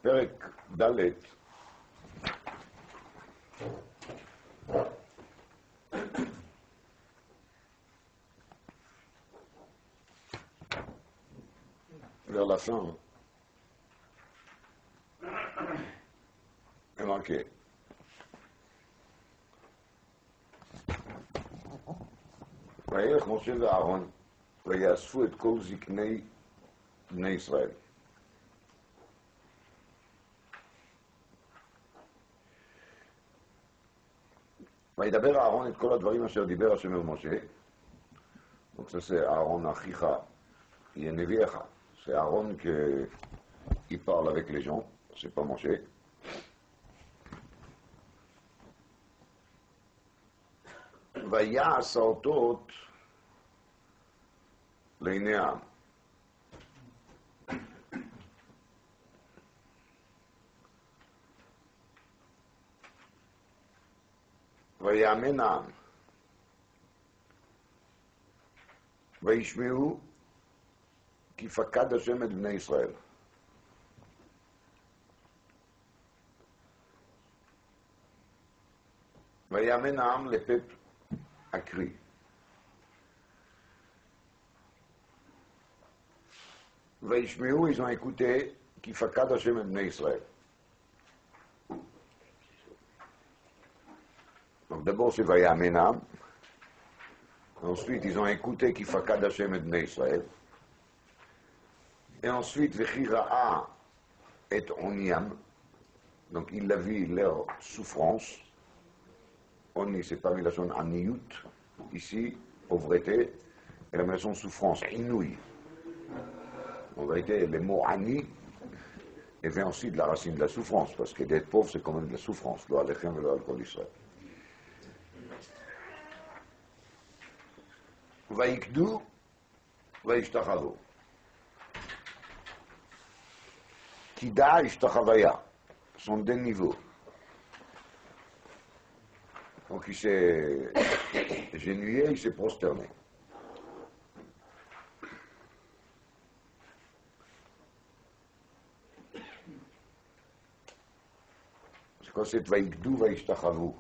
פרק ד' vers la fin est marqué וילך משה ואהרון ויאספו את כל זקני בני ישראל. וידבר אהרון את כל הדברים אשר דיבר השם אל משה. Donc ça c'est Aaron Achicha, il est Nevi'echa. C'est Aaron qui parle avec les gens, c'est pas Moshe. ויעש האותות לעיני העם. ויאמן העם. וישמעו כי פקד השם את בני ישראל. ויאמן העם לפת הקריא. וישמעו, ils ont écouté qui פקד השם את בני ישראל. Donc d'abord c'est ויאמן העם. Ensuite, ils ont écouté qui fakad Hashem et Bnei Israël. Et ensuite, Vechira'a et Oniam. Donc, il a vu leur souffrance. Oni, c'est pas la son Aniyut. Ici, pauvreté. Et la son souffrance, Inouï. En vérité, le mot Ani et vient aussi de la racine de la souffrance. Parce que d'être pauvre, c'est quand même de la souffrance. Lo Alechem et lo Al-Kol Israël. ויקדו וישתחוו. קידה השתחוויה, sont des niveaux. Donc il s'est genouillé, il s'est prosterné. C'est quoi cette ויקדו וישתחוו?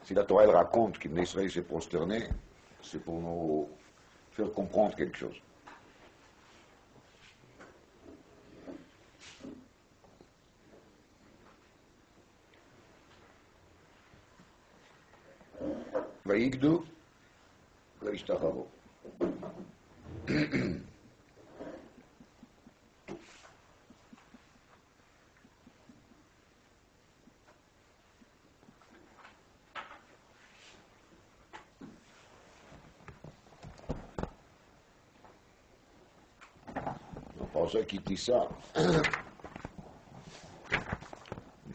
Si la Torah elle raconte qu'Ibn Israël s'est prosterné, c'est pour nous faire comprendre quelque chose. ויקדו וישתחוו. Pour ceux qui disent ça, on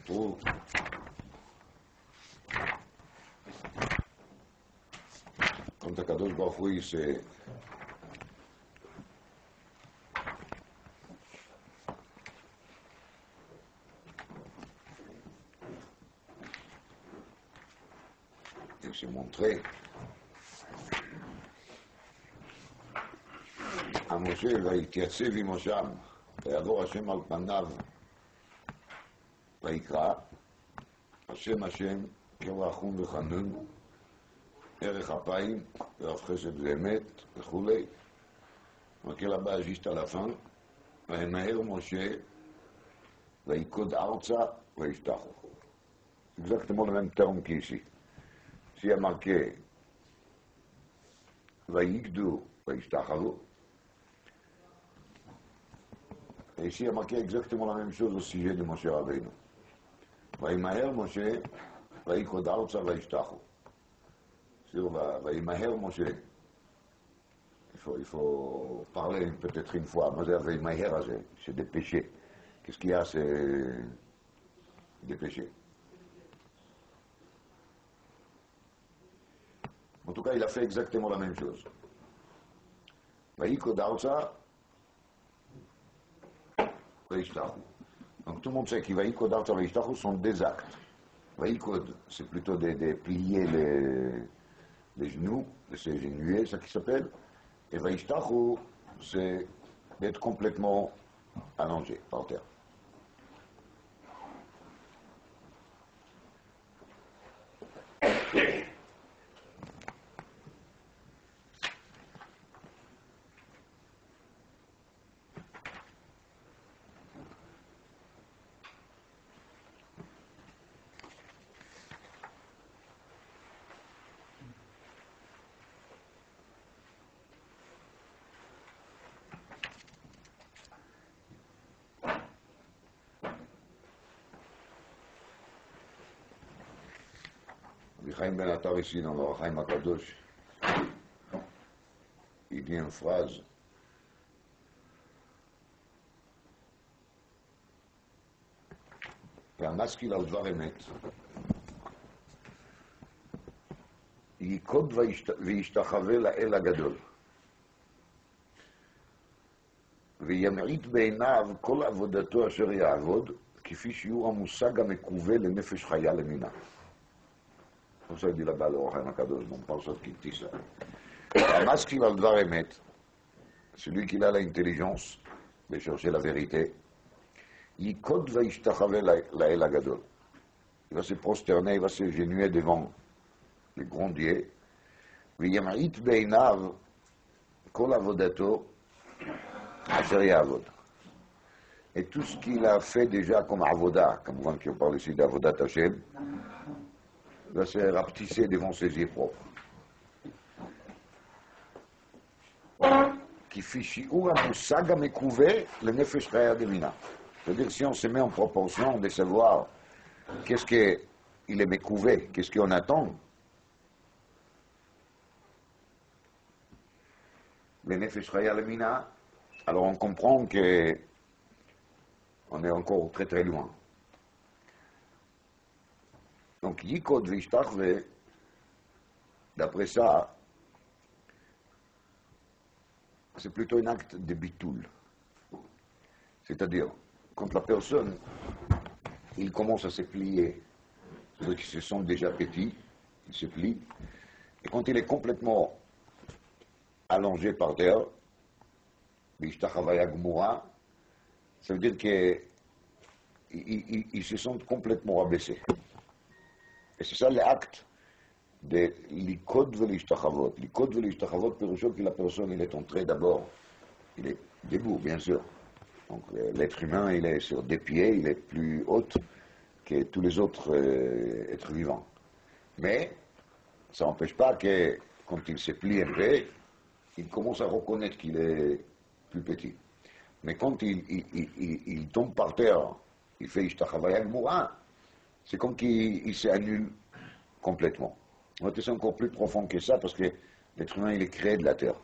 trouve quand Akadosh Baruch Hu c'est montré משה ויתייצב עם מושם ויעבור השם על פניו ויקרא השם השם כרחום וחנון ערך אפיים ורב חסד ואמת וכולי. marqué là-bas juste à la fin וימהר משה ויקוד ארצה וישתחו. exactement le même terme qu'ici. S'il y a marqué ויקדו וישתחו, et ici il y a marqué exactement la même chose au sujet de Moshe Rabbeinu. וימהר משה ויקוד ארצה וישתחו. Sur וימהר משה, il faut parler peut-être une fois. מה זה וימהר הזה? C'est des péchés. Qu'est-ce qu'il y a? C'est des péchés. En tout cas, il a fait exactement la même chose. ויקוד ארצה Donc tout le monde sait que Vaïkod Arta Vaïshtachu sont des actes. Vaïkod, c'est plutôt de plier les genoux, de s'agenouiller, c'est ça qui s'appelle. Et Vaïshtachu, c'est d'être complètement allongé par terre. Chaim Ben Attar ici dans le Chaim Akadosh, il dit une phrase והמשכיל על דבר אמת ייכוד וישתחווה לאל הגדול וימעיט בעיניו כל עבודתו אשר יעבוד כפי שיעור המושג המקווה לנפש חיה למינה. comme ça il dit là-bas le Chaim Akadosh, mon penseur qui dit ça. המשכיל על דבר אמת, celui qui a l'intelligence de chercher la vérité, Yikod va ishtachave l'Ael Agadol. Il va se prosterner, il va se genouiller devant le grand Dieu. V'yam'it beinav kol avodato asher ya'avod. Et tout ce qu'il a fait déjà comme avoda, comme on parle ici d'avodat Hashem, va se rapetisser devant ses yeux propres. Qui fit shi'ur ha'musag ha'mekuveh lenefesh chaya demina. C'est-à-dire, si on se met en proportion de savoir qu'est-ce qu'il est mécouvé, qu'est-ce qu'on attend, le nefesh chaya lemina, alors on comprend que on est encore très très loin. Donc, yikod v'ishtachve, d'après ça, c'est plutôt un acte de bitoul. C'est-à-dire, quand la personne, il commence à se plier, ceux qui se sont déjà petits, il se plie, et quand il est complètement allongé par terre, ça veut dire qu'il se sent complètement rabaissé. Et c'est ça l'acte de l'ikod vel'ishtachavot. L'ikod vel'ishtachavot, pérucho que la personne, il est entré d'abord, il est debout, bien sûr. Donc l'être humain, il est sur des pieds, il est plus haut que tous les autres êtres vivants. Mais ça n'empêche pas que quand il se plie un peu, il commence à reconnaître qu'il est plus petit. Mais quand il tombe par terre, il fait Ishtachavaya Gmura, c'est comme qu'il s'annule complètement. C'est encore plus profond que ça parce que l'être humain, il est créé de la terre.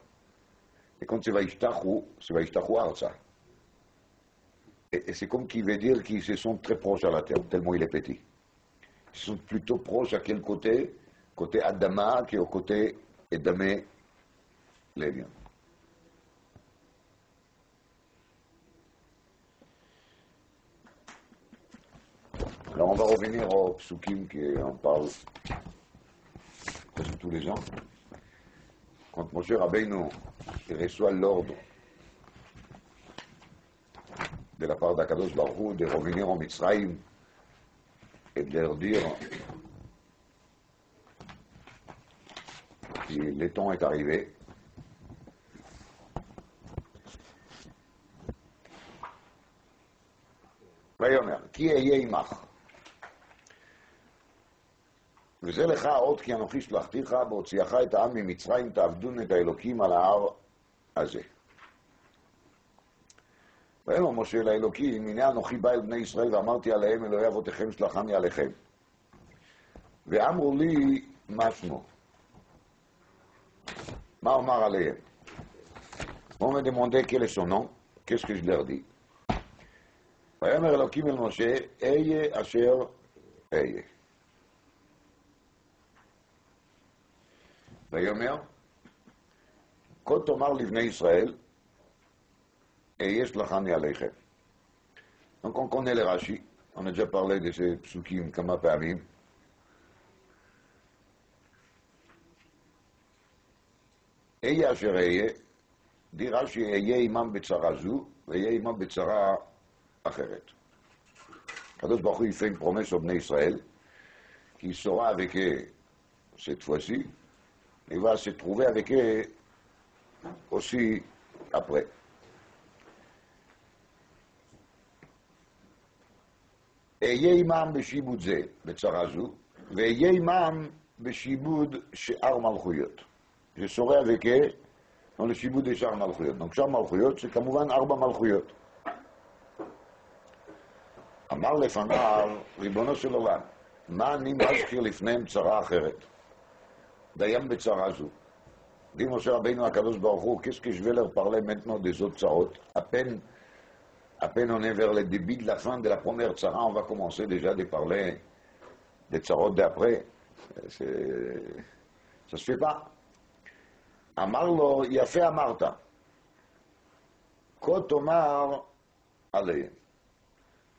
Et quand c'est Vaishtachu Arza. Et c'est comme qu'il veut dire qu'ils se sont très proches à la terre, tellement il est petit. Ils sont plutôt proches à quel côté? Côté Adama, qui est au côté Edamé, l'Elion. Alors on va revenir au psukim qu'on parle presque tous les ans. Quand Moshe Rabbeinu reçoit l'ordre de la part d'Akadosh Baruch Hu de revenir en Mitzrayim et de leur dire que le temps est arrivé. ויאמר, כי אהיה עמך. וזה לך עוד כי אנוכי שלחתיך בהוציאך את העם ממצרים תעבדון את האלוקים על ההר הזה. ויאמר משה לאלוקים, הנה אנוכי בא אל בני ישראל ואמרתי עליהם אלוהי אבותיכם שלחני עליכם. ואמרו לי מה שמו. מה אומר עליהם? On me demandait quel est son nom, qu'est-ce que je leur dis? ויאמר אלוקים אל משה, איה אשר איה. ויאמר, כה תאמר לבני ישראל, איה שלחני עליכם. Donc on connaît les Rashi, on a déjà parlé de ces psukim kama פעמים. איה אשר איה, dit Rashi, איה עמם בצרה זו, ויהיה עמם בצרה אחרת. הקדוש ברוך הוא il fait une promesse aux Bnei Israël qu'il sera avec eux cette fois-ci, il va se trouver avec eux aussi après. אהיה עמם בשיבוד זה, בצרה זו, ואהיה עמם בשיבוד שאר מלכויות. Je serai avec eux dans le שיבוד de שאר מלכויות. Donc שאר מלכויות c'est כמובן 4 מלכויות. אמר לפניו, ריבונו של עולם, מה אני מזכיר לפניהם צרה אחרת? דיים בצרה זו. dit Moshe Rabbeinu à Kadosh Baruch Hu, qu'est-ce que je vais leur parler maintenant des autres tsarot? À peine on est vers le début de la fin de la première tsara, on va commencer déjà de parler des tsarot d'après. Ça se fait pas. Amar lo, yafe amarta. Ko tomar alei.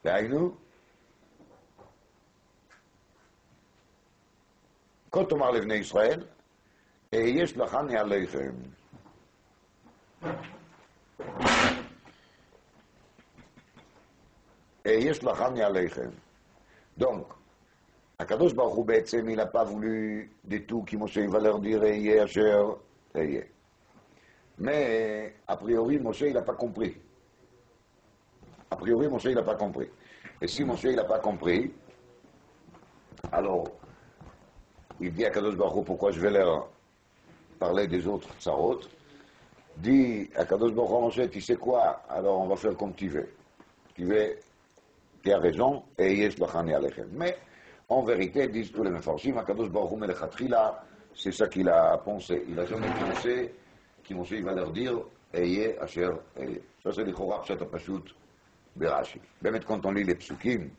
והיינו, כה תאמר לבני ישראל, אהיה שלחני עליכם. אהיה שלחני עליכם. Donc, הקדוש ברוך הוא בעצם, il n'a pas voulu du tout qui Moshe va leur dire, אהיה אשר אהיה. Mais, a priori, Moshe, il n'a pas compris. A priori, Moshe, il n'a pas compris. Et si Moshe, il n'a pas compris, alors, il dit à Kadosh Baruch Hu, pourquoi je vais leur parler des autres tsarot? Dit à Kadosh Baruch Hu, Moshe, tu sais quoi? Alors, on va faire comme tu veux. Tu as raison, et yesh lachani alechem. Mais, en vérité, disent tous les mefarshim, à Kadosh Baruch Hu melechatchila, c'est ça qu'il a pensé. Il a jamais pensé que Moshe, il va leur dire, Eye asher eye. Ça, c'est l'Ichora Pshat HaPashut. Berashi. Même quand on lit les psukim,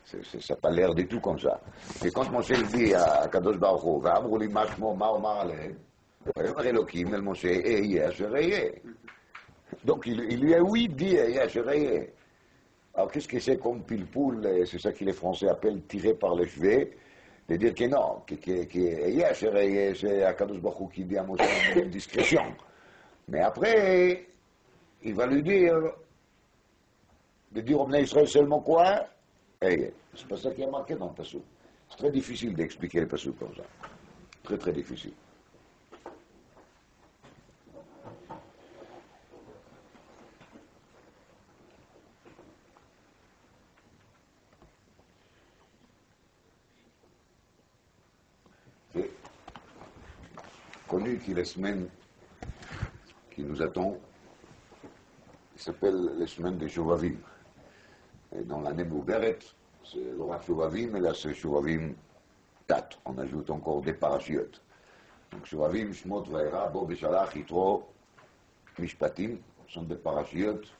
ça n'a pas l'air du tout comme ça. Et quand Moshe dit à Kadosh Baruch Hu, Va'amru li mashmo ma omar alehem, Vayomer Elokim el Moshe, Eye asher eye. Donc il lui a oui dit Eye asher eye. Alors qu'est-ce que c'est comme pile-poule, c'est ça que les Français appellent tirer par les cheveux, de dire que non, que Eye asher eye, c'est à Kadosh Baruch Hu qui dit à Moshe en discrétion. Mais après, il va lui dire, de dire au Bnei Israël seulement quoi? Hey, c'est pas ça qui est marqué dans le Passouk. C'est très difficile d'expliquer le Passouk comme ça. Très très difficile. C'est connu que les semaines qui nous attendent, il s'appelle les semaines de Shovavim. Et dans l'année Mouberet, c'est le roi Shovavim, et là c'est Shovavim Tat. On ajoute encore des parachiotes. Donc Shovavim, Shmot, Vaera, Bo, Beshalach, Yitro, Mishpatim, sont des parachiotes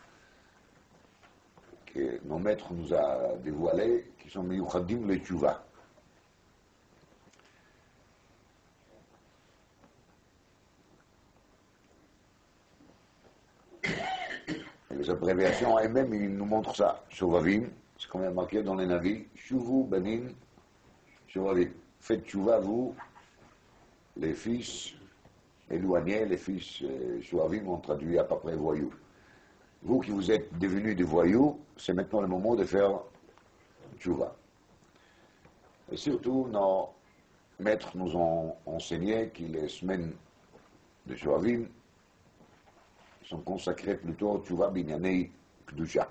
que nos maîtres nous a dévoilés, qui sont Meyuchadim le Tchouva. Les abréviations elles-mêmes, ils nous montrent ça. Shovavim, c'est comme il y a marqué dans les navis, Shuvu Banim Shovavim. Faites Shuva, vous, les fils éloignés, les fils Shovavim ont traduit à peu près voyous. Vous qui vous êtes devenus des voyous, c'est maintenant le moment de faire Shuva. Et surtout, nos maîtres nous ont enseigné que les semaines de Shovavim sont consacrés plutôt au Tchouva Binyanei Kdusha.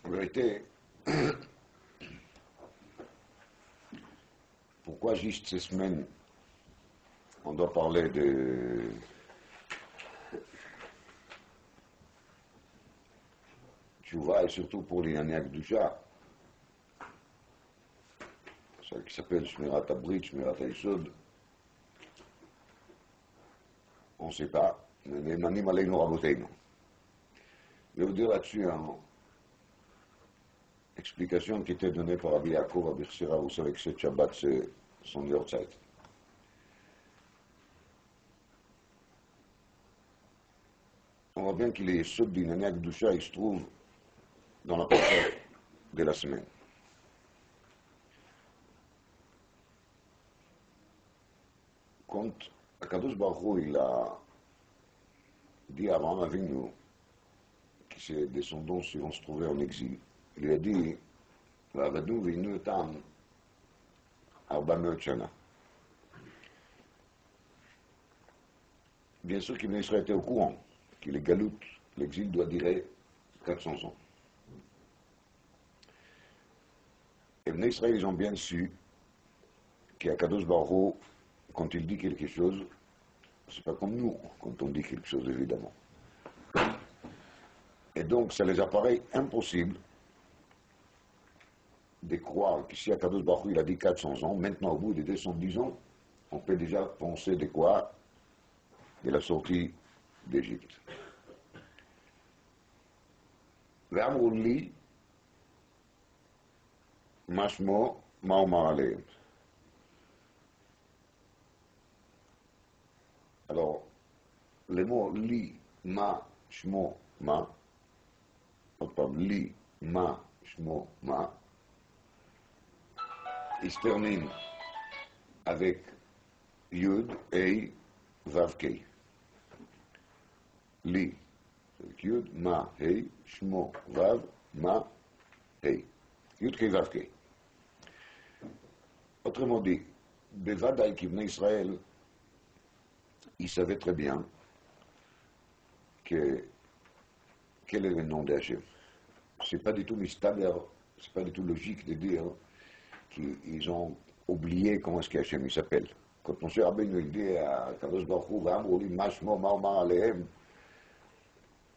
En vérité, pourquoi juste ces semaines on doit parler de Tchouva et surtout pour l'Inyané Akdusha, celle qui s'appelle Shmirat Abrit, Shmirat Haïsod, on ne sait pas, les Manim Aleinu Raboteinu. Je vais vous dire là-dessus une explication qui était donnée par Rabbi Yaakov à Birsira, vous savez que ce Shabbat c'est son Yortzeit. on voit bien qu'il est Yesod d'Inania Gdusha, il se trouve dans la partie de la semaine. Quand Akadosh Baruch Hu, il a dit à Abraham Avinu, que ses descendants vont se trouver en exil, il lui a dit, Va'avadu v'inu otam 400 shana. Bien sûr qu'Ibn Israël était au courant que les galoutes, l'exil doit durer 400 ans. Ibn Israël, ils ont bien su qu'Akadosh Baruch Hu, quand il dit quelque chose, c'est pas comme nous, quand on dit quelque chose, évidemment. Et donc, ça les apparaît impossible de croire que si Akadosh Baruch Hu, il a dit 400 ans, maintenant, au bout des 210 ans, on peut déjà penser de quoi? De la sortie d'Égypte. Ve'amru mashmo ma'omar aleim. Alors, le mot li, ma, shmo, ma, li, ma, shmo, ma, il se termine avec Yud, Ei, Vav, Kei. Li, avec Yud, Ma, Hei, Shmo, Vav, Ma, Hei. Yud, Kei, Vav, Kei. Autrement dit, Bevadaï qui venait Israël, il savait très bien quel est le nom d'Hachem. C'est pas du tout mistaber, c'est pas du tout logique de dire qu'ils ont oublié comment est-ce qu'Hachem il s'appelle. Quand M. Rabbeinu il dit à Kadosh Baruch Hu, V'amru li mashmo ma'omar alehem,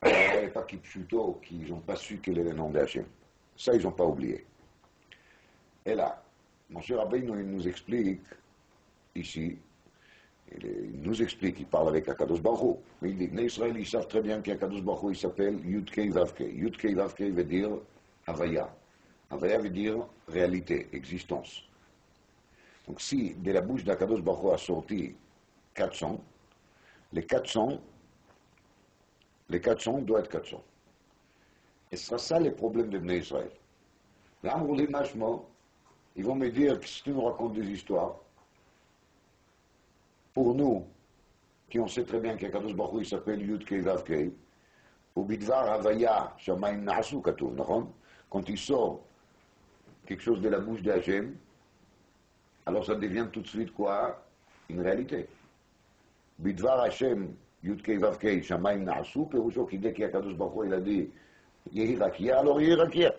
il n'y avait pas Kipchuto, qu'ils n'ont pas su quel est le nom d'Hachem. Ça, ils n'ont pas oublié. Et là, M. Rabbeinu il nous explique ici, il nous explique, il parle avec Akadosh Baruch Hu, mais il dit, les Israéliens ils savent très bien qu'Akadosh Baruch Hu il s'appelle Yud-Kei Vav-Kei. Yud-Kei Vav-Kei veut dire Havaya. Havaya veut dire réalité, existence. Donc si de la bouche d'Akadosh Baruch Hu a sorti 400, les 400 doivent être 400. Et ce sera ça les problèmes de Bnei Israël. L'Amrouli Mashmo, ils vont me dire que si tu nous racontes des histoires, pour nous, qui on sait très bien qu'Akadosh Baruch Hu il s'appelle Yud Kei Vav Kei, ou Bidvar Havaya, Shamayim Na'asu Katuv, quand il sort quelque chose de la bouche d'Hachem, alors ça devient tout de suite quoi? Une réalité. Bidvar Hashem, Yud Kei Vav Kei, Shamayim Na'asu, Perusho qui dès qu'Akadosh Baruch Hu il a dit Yehi Rakia, alors Yehi Rakia.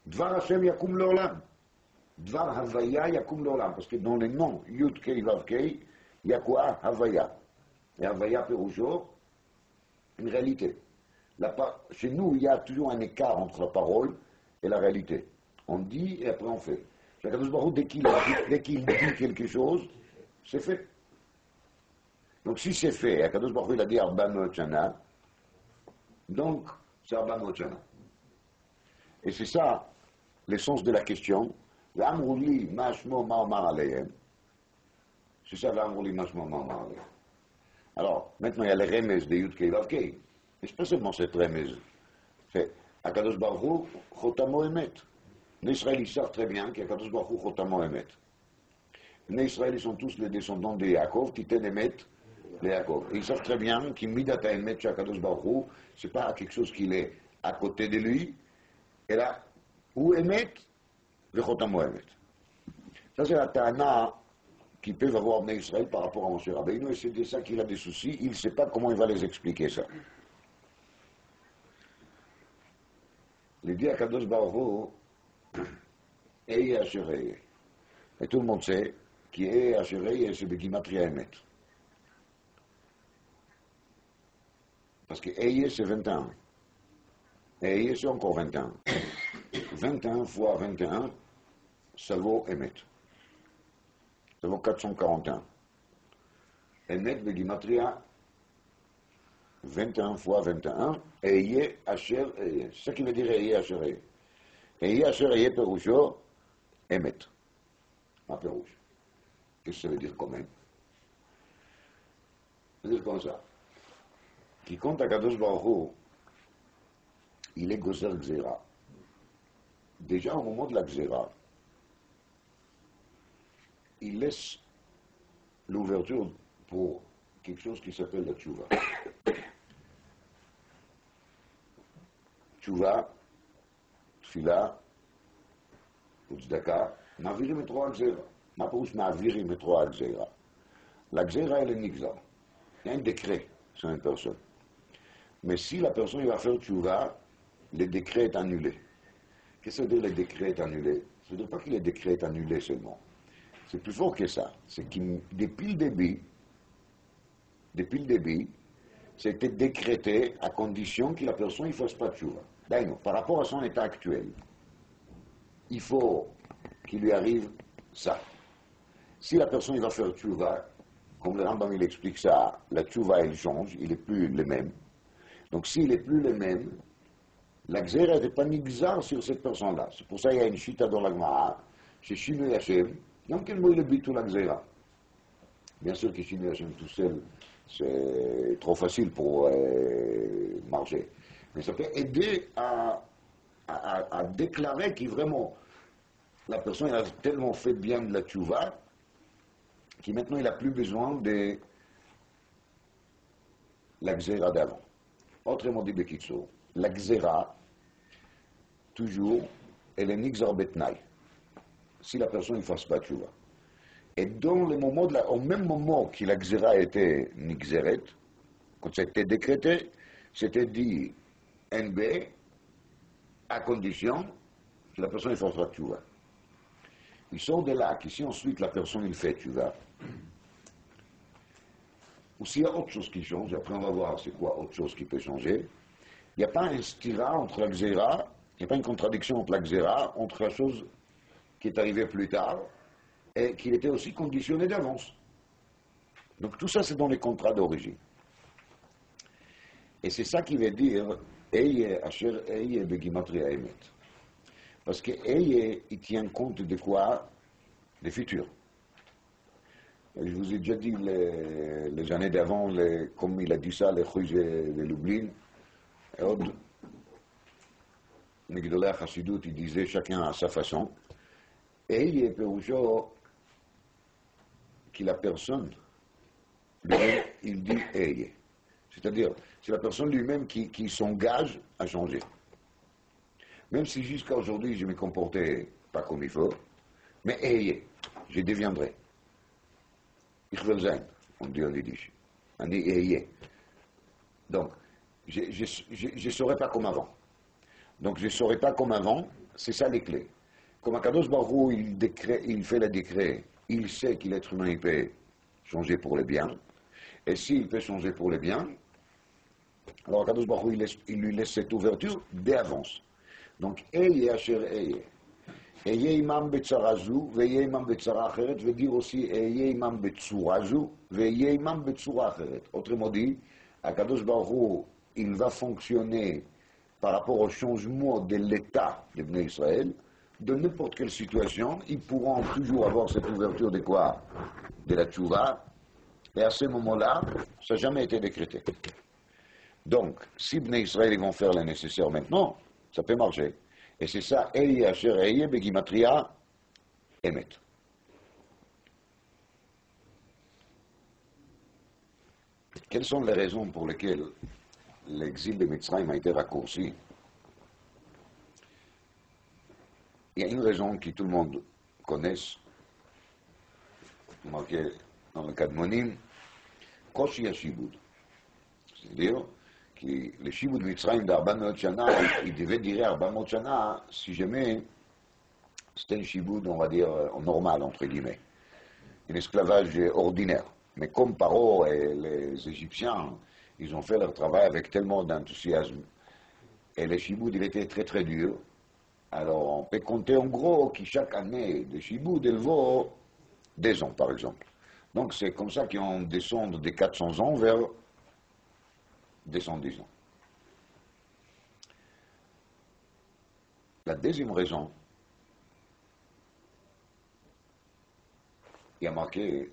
Dvar Hashem Yakum L'Olam. Dvar Havaya Yakum L'Olam. Parce que dans les noms Yud Kei Vav Kei, il y a quoi? Havaya. Et Havaya Perusho, une réalité. Chez nous, il y a toujours un écart entre la parole et la réalité. On dit et après on fait. Akadosh Baruch Hu, dès qu'il dit quelque chose, c'est fait. Donc si c'est fait, Akadosh Baruch Hu il a dit Arba Shana, donc c'est Arba Shana. Et c'est ça l'essence de la question. L'amrouli mashmo ma'omar alehem. C'est ça l'amrouli mashmo ma'omar alehem. Alors, maintenant il y a les remez de Yud Kei Vav Kei. Et c'est pas seulement cette remez. C'est Akadosh Baruch Hu Chotamo Emet. Les Israéliens savent très bien qu'Akadosh Baruch Hu Chotamo Emet. Les Israéliens sont tous les descendants de Yaakov, Titen Emet, les Yaakov. Et ils savent très bien qu'Imidata Emet chez Akadosh Baruch Hu, c'est pas quelque chose qu'il est à côté de lui. Et là, où Emet, le Chotamo Emet. Ça c'est la Ta'ana qu'ils peuvent avoir en Israël par rapport à M. Rabbeinu, et c'est de ça qu'il a des soucis. Il ne sait pas comment il va les expliquer ça. Il dit à Kadosh Baruch Hu, Eye Ashereye. Et tout le monde sait qui est Ashereye, c'est Begimatria Emet. Parce que Eye c'est 21. Eye c'est encore 21. 21 fois 21, ça vaut Emet. Ça vaut 441. Emet Begimatria 21 fois 21, Eye Asher Eye. C'est ça qui veut dire Eye Asher Eye. Eye Asher Eye Perusho, Emet. Ma Perouche. Qu'est-ce que ça veut dire quand même? Ça veut dire comme ça. qui compte à Kadosh Baruch Hu, il est Gozer Gzera. Déjà au moment de la Gzera, il laisse l'ouverture pour quelque chose qui s'appelle la Tchouva. Tchouva, Tfila, Tzedaka, מעבירים את רוע הגזירה. מה פירוש מעבירים את רוע הגזירה? La elle est nigza. Il y a un décret sur une personne. Mais si la personne va faire tchouva, le décret est annulé. Qu'est-ce que ça veut dire le décret est annulé? Ça ne veut dire pas que le décret est annulé seulement. C'est plus fort que ça. C'est que depuis le début, c'était décrété à condition que la personne ne fasse pas tchouva. D'ailleurs, par rapport à son état actuel, il faut qu'il lui arrive ça. Si la personne va faire tchouva, comme le Rambam il explique ça, la tchouva elle change, il n'est plus le même. Donc s'il n'est plus le même, la gzera n'était pas nigzar sur cette personne-là. C'est pour ça qu'il y a une chita dans la Gemara, chez Shinui Hashem, donc quel mot il est tout la gzera. Bien sûr que Shinui Hashem tout seul, c'est trop facile pour marcher. Mais ça peut aider à déclarer que vraiment la personne a tellement fait bien de la tchouva que maintenant il n'a plus besoin de la gzera d'avant. Autrement dit, Bekitso, la gzera, toujours, elle est nixar betnaï. Si la personne ne fasse pas tchouva. Et dans le moment au même moment que la gzera était nixeret, quand c'était décrété, c'était dit NB, à condition que la personne ne fasse pas tchouva. Il sort de là que si ensuite la personne il fait tchouva, ou s'il y a autre chose qui change, après on va voir c'est quoi autre chose qui peut changer, il n'y a pas un stira entre la gzera, il n'y a pas une contradiction entre la gzera, entre la chose qui est arrivée plus tard, et qu'il était aussi conditionné d'avance. Donc tout ça c'est dans les contrats d'origine. Et c'est ça qui veut dire Eye Asher Eye Begimatria Emet. Parce que Eye, il tient compte de quoi? Des futurs. Je vous ai déjà dit les années d'avant, comme il a dit ça, les Chouïs de Lublin, et autres, Migdolé Chassidout, il disait chacun à sa façon. Eye Peroucho, qui la personne, lui-même, il dit Eye. C'est-à-dire, c'est la personne lui-même qui s'engage à changer. Même si jusqu'à aujourd'hui je me comportais pas comme il faut, mais je deviendrai. Ich will sein, on dit en yiddish. On dit Donc, je ne serai pas comme avant. Donc, je ne serai pas comme avant, c'est ça les clés. Comme Akadosh Baruch Hu, il fait le décret, il sait que l'être humain il peut changer pour le bien, et s'il peut changer pour le bien, alors Akadosh Baruch Hu, il lui laisse cette ouverture d'avance. Donc, Eye Asher Eye. Eye imam betzara zu, veye imam betzara acheret, veut dire aussi Eye imam betzura zu, veye imam betzura acheret. Autrement dit, Akadosh Baruch Hu, il va fonctionner par rapport au changement de l'état des Bnei Israël, de n'importe quelle situation, ils pourront toujours avoir cette ouverture de quoi? De la tchouva, et à ce moment-là, ça n'a jamais été décrété. Donc, si Bnei Israël ils vont faire le nécessaire maintenant, ça peut marcher. Et c'est ça, Eye Asher Eye Begimatria Emet. Quelles sont les raisons pour lesquelles l'exil de Mitzrayim a été raccourci? Il y a une raison que tout le monde connaît, marquée dans le Kadmonim, Koshi HaShibud. C'est-à-dire que le Shibud Mitzrayim d'Arba Shana, il devait dire Arba Shana si jamais c'était un Shibud, on va dire, normal, entre guillemets. Un esclavage ordinaire. Mais comme Paro et les Égyptiens, ils ont fait leur travail avec tellement d'enthousiasme. Et le Shibud, il était très très dur. Alors on peut compter en gros que chaque année de Shibud, elle vaut 10 ans, par exemple. Donc c'est comme ça qu'on descend de 400 ans vers 210 ans. La deuxième raison, il y a marqué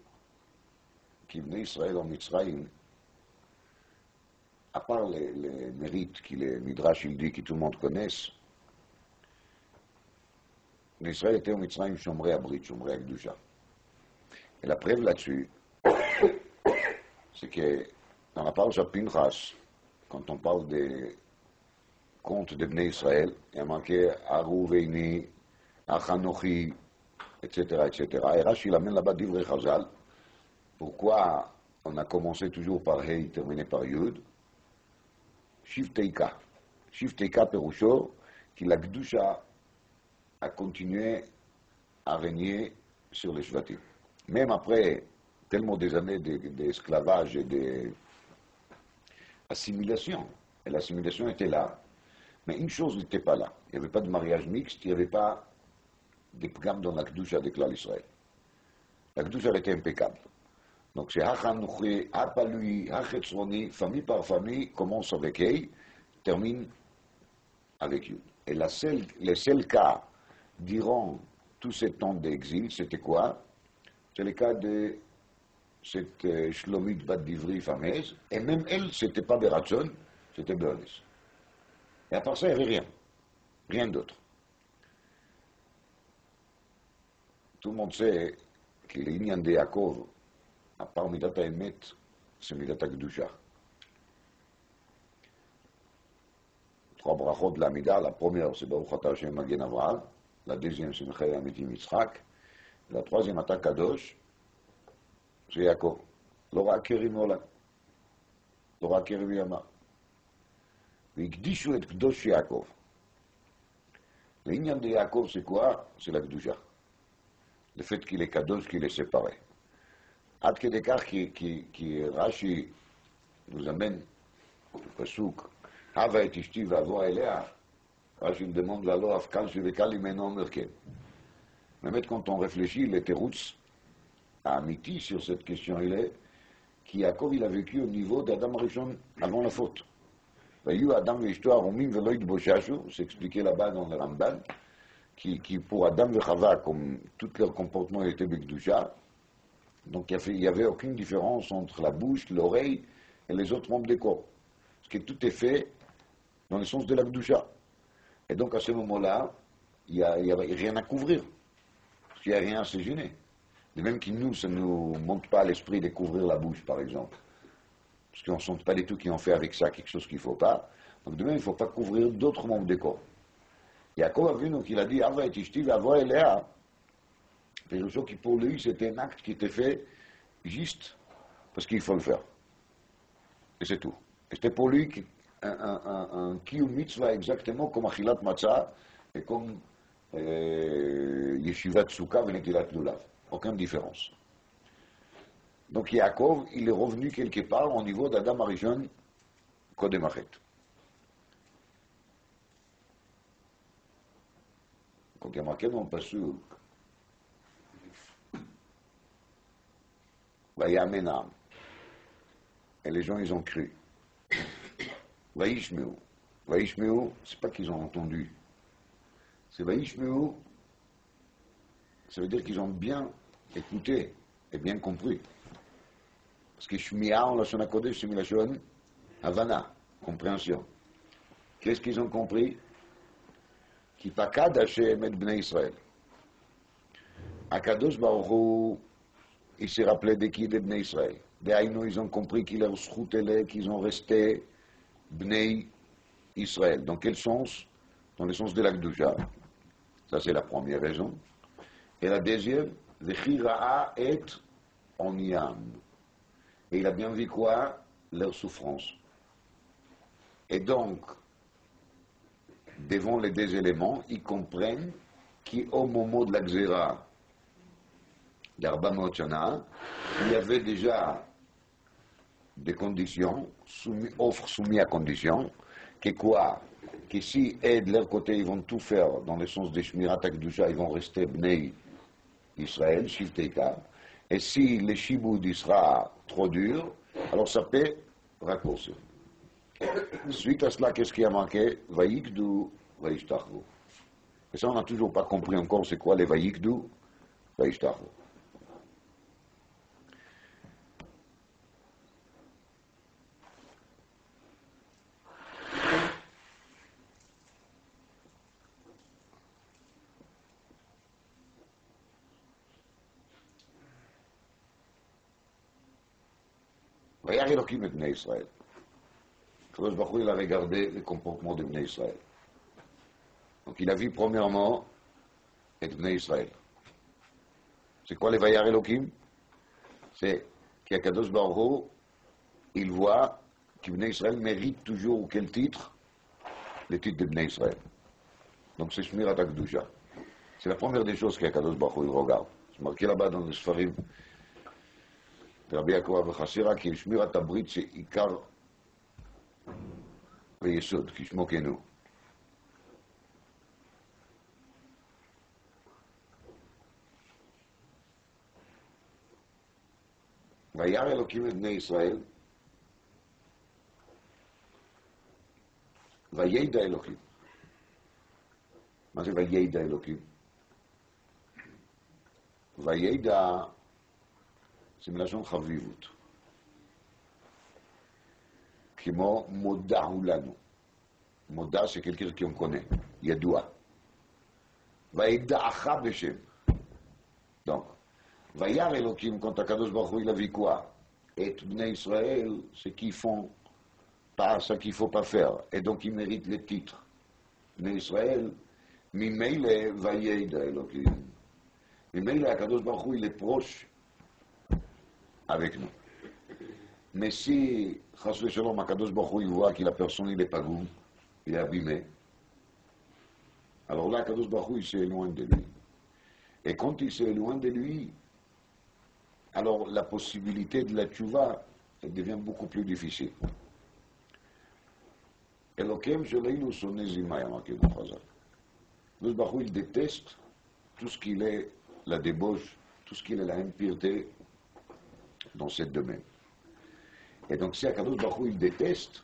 qu'Ibn Israël en Mitzrayim, à part les mérites que les Midrash il dit que tout le monde connaisse, l'Israël était au Mitzrayim Shomrei Abrit, Shomrei Akdusha. Et la preuve là-dessus, c'est que dans la parole Pinchas, quand on parle des contes de Bnei Israël, il y a marqué Aru Veini, Achanochi, etc., etc. Et Rashi il amène là-bas d'Ivrei Chazal. Pourquoi on a commencé toujours par Hei, terminé par Yud? Shivteika. Shivteika Perusho, qui la Gdusha a continué à régner sur les Shvatim. Même après tellement des années d'esclavage et d'assimilation, et l'assimilation était là, mais une chose n'était pas là. Il n'y avait pas de mariage mixte, il n'y avait pas de pgam dans la Kedusha de Klal Israël. La Kedusha était impeccable. Donc c'est Hachanouchi, Hapalui, Hachetzroni, famille par famille, commence avec Hei, termine avec Yud. Et les seuls cas durant tout ce temps d'exil, c'était quoi? C'est le cas de cette Shlomit Bat Divri fameuse, et même elle, c'était pas Beratson, c'était Beones. Et à part ça, il n'y avait rien. Rien d'autre. Tout le monde sait que l'Inyan de Yaakov, à part Midat HaEmet, c'est Midat HaKdusha. Trois brachot de la Mida, la première c'est Baruch Ata Hashem Magen Avraham, la deuxième c'est Mechaya Amitim Yitzhak, la troisième Ata Kadosh, c'est Yaakov. L'ora Kerim Ola, l'ora Kerim Yama. V'ikdishu et Kdosh Yaakov. L'Inyan de Yaakov c'est quoi? C'est la Kedusha. Le fait qu'il est Kadosh, qu'il est séparé. Ad Kedekar qui Rashi nous amène le Pasuk, Hava et Ishti Vavo Elea, Rashi me demande la loi Afkan Shivekali Menon Merken. Mais quand on réfléchit, les Terouts à Amiti sur cette question, il est qu'Yaakov il a vécu au niveau d'Adam Rishon avant la faute. Vayu Adam Veshto Arumim Veloïd Boshashu, c'est expliqué là-bas dans le Ramban, qui pour Adam et Chava, comme tout leur comportement était Bekdusha, donc il n'y avait aucune différence entre la bouche, l'oreille et les autres membres du corps. Parce que tout est fait dans le sens de la Kedusha. Et donc à ce moment-là, il n'y a rien à couvrir. Parce qu'il n'y a rien à se gêner. De même que nous, ça ne nous monte pas à l'esprit de couvrir la bouche, par exemple. Parce qu'on ne sent pas du tout qu'ils ont fait avec ça quelque chose qu'il ne faut pas. Donc de même, il ne faut pas couvrir d'autres membres du corps. Yaakov a vu, donc il a dit, Ava et Ishti, Ava et Léa. Qui pour lui, c'était un acte qui était fait juste parce qu'il faut le faire. Et c'est tout. Et c'était pour lui un kiyum mitzvah exactement comme Achilat Matzah et comme Yeshivat Sukkah et Netilat Lulav. Aucune différence. Donc Yaakov, il est revenu quelque part au niveau d'Adam Arishon Kodem Achet. Quand il y a marqué dans le Pasuk, Vayamenam. Et les gens, ils ont cru. Vaishmeu. Vaishmeu, c'est pas qu'ils ont entendu. C'est Vaishmeu, ça veut dire qu'ils ont bien écouté et bien compris. Parce que Shmi'a en Lashon HaKodesh, c'est Milashon Havana, compréhension. Qu'est-ce qu'ils ont compris? Qui pakad Hashem et Bnei Israël. Akadosh Baruch Hu, il s'est rappelé de qui? De Bnei Israël. D'aïnou, ils ont compris qu'ils leur schroutelaient, qu'ils ont resté Bnei Israël. Dans quel sens? Dans le sens de la Kedusha. Ça, c'est la première raison. Et la deuxième, Vechira'a et Onyam. Et il a bien vu quoi? Leur souffrance. Et donc, devant les deux éléments, ils comprennent qu'au moment de la Xéra, d'Arba Mochana, il y avait déjà des conditions, offres soumises à condition, que quoi? Que si, et de leur côté, ils vont tout faire dans le sens des Shmirat HaKdusha, ils vont rester Bnei Israël, Shivteika, et si le Shiboud sera trop dur, alors ça peut raccourcir. Suite à cela, qu'est-ce qui a manqué? Vayikdu, Vayishtachu. Et ça, on n'a toujours pas compris encore c'est quoi les Vayikdu, Vayishtachu. Vayar Elohim et Bnei Israël. Kadosh Baruch Hu, il a regardé le comportement de Bnei Israël. Donc il a vu premièrement et Bnei Israël. C'est quoi les Vayar Elohim? C'est qu'Akadosh Baruch Hu, il voit que Bnei Israël mérite toujours quel titre? Le titre de Bnei Israël. Donc c'est Shmirat HaKdusha. C'est la première des choses qu'Akadosh Baruch Hu, il regarde. C'est marqué là-bas dans les Sfarim de Rabbi Yaakov Echasira, qui Shmirat HaBrit, c'est Ikar ויסוד, כשמו כן הוא. וירא אלוקים את בני ישראל, וידע אלוקים. מה זה וידע אלוקים? וידע זה מלשון חביבות. כמו מודע הוא לנו. מודע c'est quelqu'un qui on connaît, ידוע. וידעך בשם. Donc, וירא אלוקים, quand הקדוש ברוך הוא il a vu quoi? Et בני ישראל, ce qu'ils font, pas ce qu'il faut pas faire. Et donc ils méritent le titre. בני ישראל, ממילא וידע אלוקים. ממילא הקדוש ברוך הוא il est proche avec nous. Mais si, chas v'shalom, Akadosh Baruch Hu, il voit que la personne, il est pas goût, il est abîmé, alors là, Akadosh Baruch Hu, il s'éloigne de lui. Et quand il s'éloigne de lui, alors la possibilité de la tchouva, elle devient beaucoup plus difficile. Elokem sheleinu sonne zima, il y a marqué dans Chazal. Akadosh Baruch Hu, il déteste tout ce qu'il est la débauche, tout ce qu'il est la impureté dans cette domaine. Et donc si Akadosh Baruch Hu il déteste,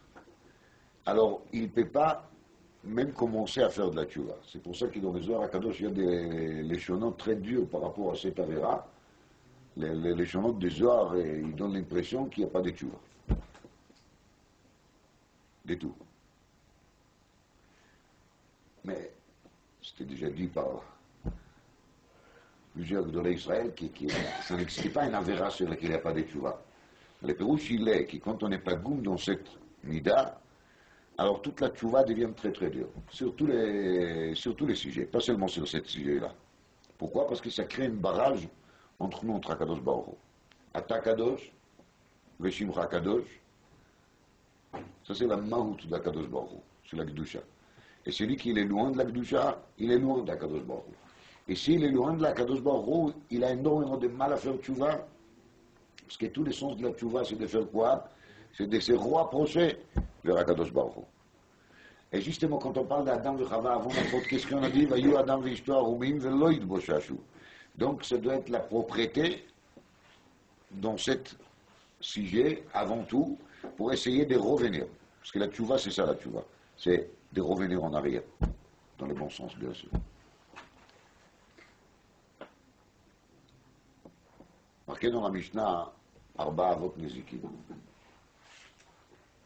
alors il ne peut pas même commencer à faire de la tchouva. C'est pour ça que dans les Zohar Akadosh, il y a des léchonot très durs par rapport à cette avéra. Les léchonot des Zohar, ils donnent l'impression qu'il n'y a pas de tchouva. Du tout. Mais c'était déjà dit par plusieurs de l'Israël que ça n'existe pas une avéra sur laquelle il n'y a pas de tchouva. Le Pérouche, il est que quand on n'est pas goum dans cette mida, alors toute la tchouva devient très très dure, sur tous les sujets, pas seulement sur ce sujet-là. Pourquoi? Parce que ça crée un barrage entre nous, entre Akadosh Baruch Hu. Ata Kadosh, Veshimcha Kadosh, ça c'est la mahout d'Akadosh Baruch Hu, c'est la Gdusha. Et celui qui est loin de la Gdusha, il est loin d'Akadosh Baruch Hu. Et s'il est loin de l'Akadosh Baruch Hu, il a énormément de mal à faire tchouva. Parce que tout le sens de la tchouva, c'est de faire quoi? C'est de se rapprocher vers Akadosh Baruch Hu. Et justement, quand on parle d'Adam et Chava, avant n'importe qu'est-ce qu'on a dit, Vayu Adam v'ishto arumim v'lo yitboshashu. Donc, ça doit être la propriété dans ce sujet, avant tout, pour essayer de revenir. Parce que la tchouva, c'est ça la tchouva. C'est de revenir en arrière. Dans le bon sens, bien sûr. Marqué dans la Mishnah, Arba Avot Nezikim.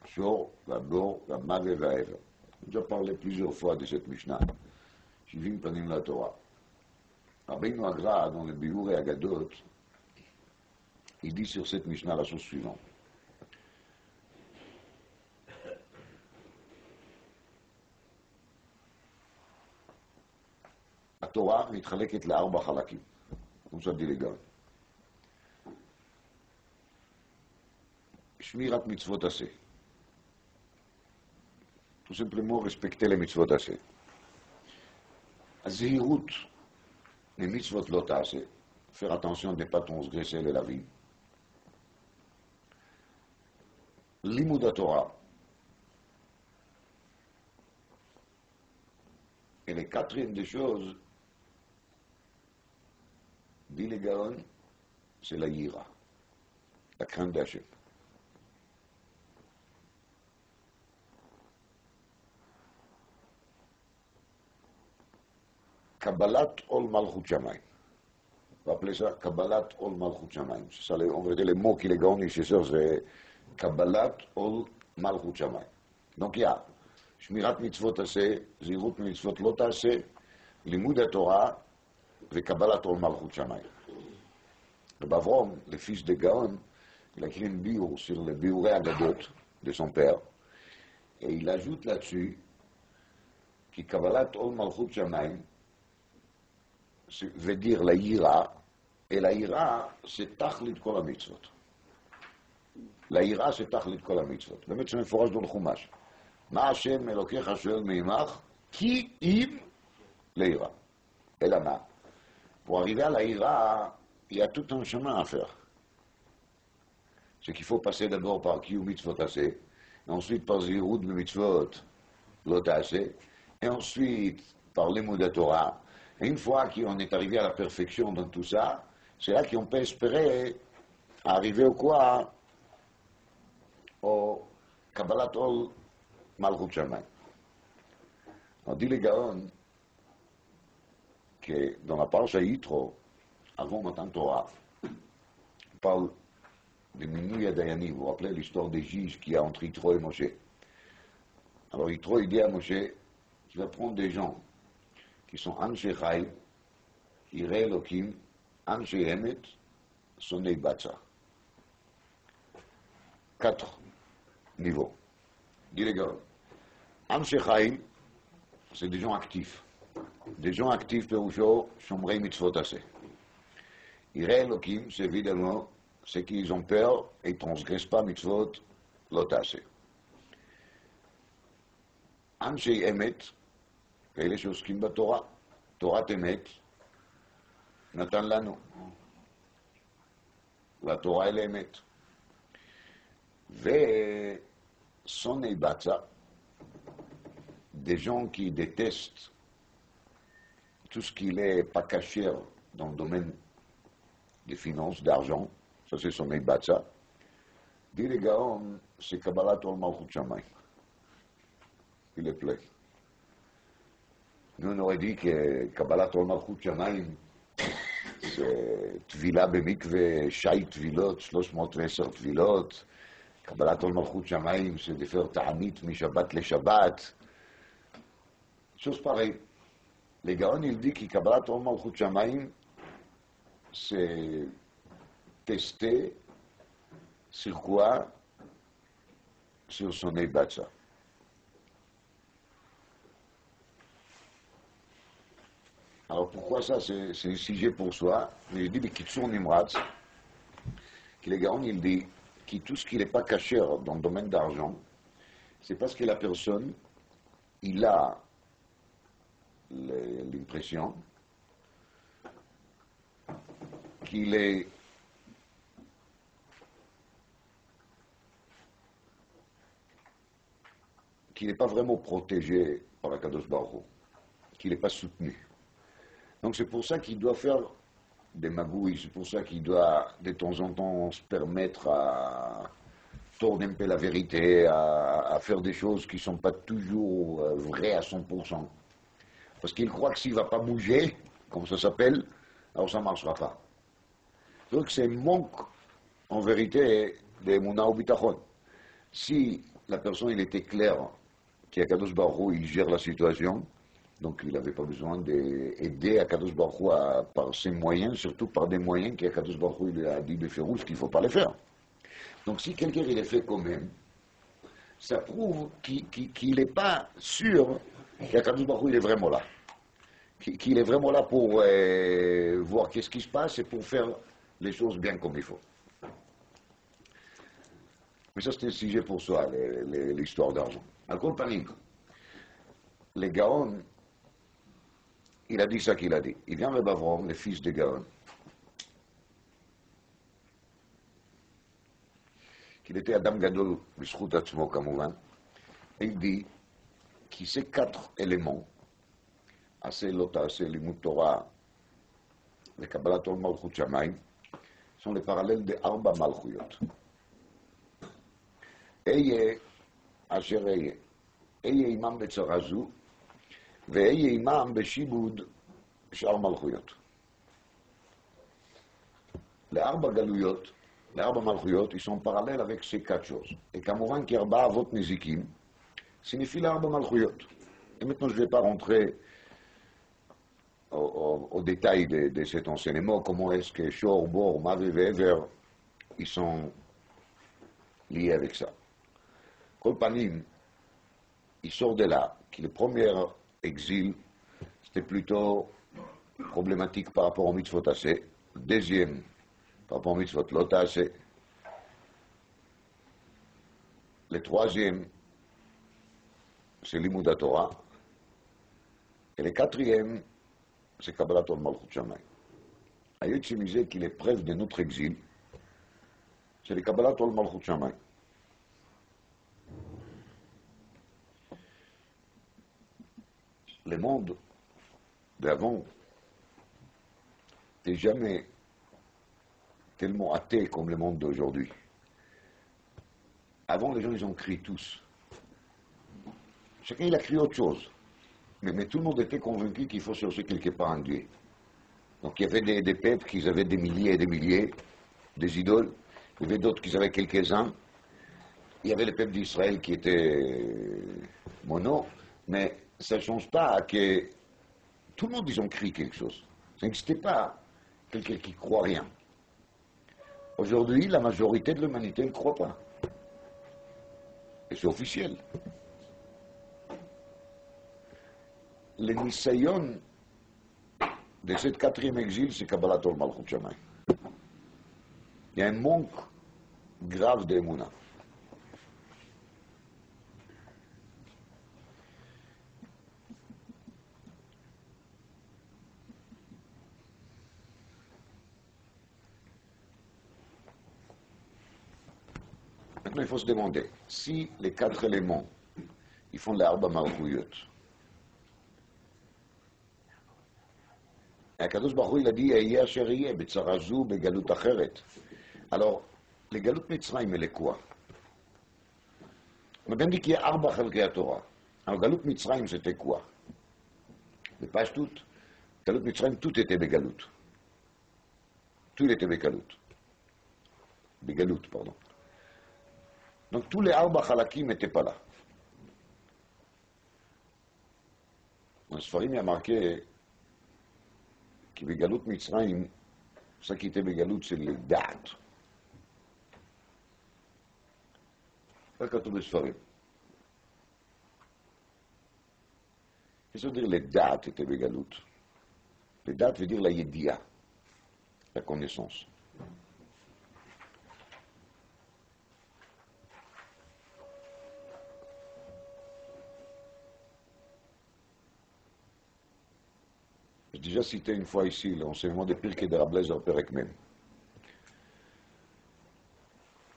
Shor, Vabor, Vamave, Vaev. J'ai déjà parlé plusieurs fois de cette Mishnah. Shivim Panim la Torah. Rabbeinu Agra, dans le Biur et Agadot, il dit sur cette Mishnah la chose suivante. La Torah מתחלקת לארבע חלקים. כמו שאמרתי לגמרי. שמירת מצוות עשה. Tout simplement respecter les mitzvot assez. הזהירות למצוות לא תעשה. Faire attention de ne pas transgresser la vie. לימוד התורה. Et le quatrième des choses, dit le Gaon, c'est la yira, la crainte d'Hachem. Kabbalat ol malchut shamayim. On va appeler ça Kabbalat ol malchut shamayim. C'est ça, on va dire les mots qui les Gaon ici, c'est Kabbalat ol malchut shamayim. Donc il y a שמירת מצוות עשה, זהירות ממצוות לא תעשה, לימוד התורה וקבלת עול מלכות שמיים. רב אברום, le fils de Gaon, il a écrit une bio sur le Biuré Agadot de son père, et il ajoute là-dessus que Kabbalat Ol Malchut Shamayim veut dire la ira, et la ira c'est Tachlit Kol HaMitzvot. La ira c'est Tachlit Kol HaMitzvot. באמת זה מפורש dans le Chumash. מה השם אלוקיך שואל מעמך? כי אם l'ira. Et là, pour arriver à la ira, il y a tout un chemin à faire. C'est qu'il faut passer d'abord par Kiyum Mitzvot assez, et ensuite par Zirut Mitzvot Lot assez, et ensuite par l'Emudat Torah. Et une fois qu'on est arrivé à la perfection dans tout ça, c'est là qu'on peut espérer arriver au quoi? Au Kabbalat Ol Malchut Shamayim. On dit les Gaon que dans la parasha Yitro, avant Matan Torah, on parle de Minouya Dayani. Vous vous rappelez l'histoire des juges qu'il y a entre Yitro et Moshe. Alors Yitro, il dit à Moshe, tu vas prendre des gens qui sont Anshe Chai, Irei Elokim, Anshe Emet, Sonei Batsa. 4 niveaux. Dis les gars, Anshe Chai, c'est des gens actifs. Des gens actifs, Perusho, Shomrei Mitzvot assez. Irei Elokim, c'est évidemment ceux qui ont peur et ne transgressent pas Mitzvot Lot assez. Anshe Emet, כאלה שעוסקים בתורה, תורת אמת, נתן לנו. והתורה אלה אמת. ושונאי בצע, des gens qui détestent tout ce qui n'est pas caché dans le domaine des finances, d'argent, ça c'est son Batsa. Dit les Gaon, c'est Kabbalat Ol Malchut Shamayim. Il est plein. Nous on aurait dit que Kabbalat Ol Malchut Shamayim, c'est Tvila Bemikve, Shai Tvilot, 310 Tvilot. Kabbalat Ol Malchut Shamayim, c'est de faire Ta'anit mi Shabbat le Shabbat. Chose pareille. Les Gaon, il dit que Kabbalat Ol Malchut Shamayim, c'est tester sur quoi? Sur son Batsa. Alors pourquoi ça? C'est un sujet pour soi. Mais je dis, mais Kitsour Nimratz, que les Gaon, il dit que tout ce qui n'est pas caché dans le domaine d'argent, c'est parce que la personne, il a l'impression qu'il est pas vraiment protégé par la Kadosh Baruch Hu, qu'il n'est pas soutenu. Donc c'est pour ça qu'il doit faire des magouilles, c'est pour ça qu'il doit de temps en temps se permettre à tourner un peu la vérité, à faire des choses qui ne sont pas toujours vraies à 100%. Parce qu'il croit que s'il ne va pas bouger, comme ça s'appelle, alors ça ne marchera pas. Donc c'est un manque, en vérité, d'Emunah ou Bitachon. Si la personne il était clair qu'Akadosh Baruch Hu il gère la situation, donc il n'avait pas besoin d'aider Akadosh Baruch Hu par ses moyens, surtout par des moyens qu'Akadosh Baruch Hu il a dit de faire qu'il ne faut pas les faire. Donc si quelqu'un il les fait quand même, ça prouve qu'il n'est pas sûr qu'Akadosh Baruch Hu il est vraiment là. Qu'il est vraiment là pour voir qu'est-ce qui se passe et pour faire les choses bien comme il faut. Mais ça, c'est un sujet pour soi, l'histoire d'argent. À quoi panique? Les Gaon, il a dit ça qu'il a dit. Il vient Reb Avram, le fils de Gaon, qu'il était Adam Gadol, le Shchut Atzmo, Kamouvan, et il dit que ces 4 éléments, assez Lota, assez Limut Torah, le Kabbalat Ol Malchut Shamayim, sont les parallèles de Arba Malchuyot. Eye Asher Eye, Eye Imam בצרה זו, ואהיה Imam בשיבוד שאר מלכויות. Les 4 גלויות, les 4 מלכויות, ils sont parallèles avec ces 4 choses. Et כמובן qu'Arba Avot Nezikim signifie les 4 מלכויות. Et maintenant, je ne vais pas rentrer au détail de cet enseignement, comment est-ce que Shor, Bor, Mavé et Ever, ils sont lié avec ça. Kol Panim, il sort de là, que le premier exil, c'était plutôt problématique par rapport au mitzvot assez. Le deuxième, par rapport au mitzvot lot assez. Le troisième, c'est l'Imouda Torah. Et le quatrième, c'est Kabbalat Ol Malchut Shamayim. Aïe Tchemizé, qui est preuve de notre exil, c'est le Kabbalat Ol Malchut Shamayim. Le monde d'avant n'est jamais tellement athée comme le monde d'aujourd'hui. Avant, les gens, ils ont crié tous. Chacun, il a crié autre chose. Mais tout le monde était convaincu qu'il faut chercher quelque part un Dieu. Donc il y avait des peuples qui avaient des milliers et des milliers, des idoles. Il y avait d'autres qui avaient quelques-uns. Il y avait le peuple d'Israël qui était mono. Mais ça ne change pas que tout le monde, ils ont crié quelque chose. Ça n'existait pas quelqu'un qui ne croit rien. Aujourd'hui, la majorité de l'humanité ne croit pas. Et c'est officiel. Le Nisayon de ce quatrième exil, c'est Kabbalat Ol Malchut Shamayim. Il y a un manque grave d'Emunah. Maintenant, il faut se demander, si les quatre éléments, ils font l'arba malchuyot, et Akadosh Baruch Hu, il a dit, Ehyeh asher ehyeh, betzara zu, begalut acheret. Alors, les galut Mitzrayim, elle est quoi? On a bien dit qu'il y a arba chalkei Torah. Alors, galut Mitzrayim, c'était quoi? Mais pas tout. Galut Mitzrayim, tout était begalut. Tout était begalut. Begalut, pardon. Donc tous les arba chalakim n'étaient pas là. Dans le Sfarim, il y a marqué que Begalut Mitzrayim, ça qui était Begalut, c'est le Da'at. C'est ça le Sfarim. Qu'est-ce que ça veut dire le Da'at était Begalut? Le Da'at veut dire la Yedia, la connaissance. J'ai déjà cité une fois ici l'enseignement de Pirkei de Rabbi Eliezer Perek Mem.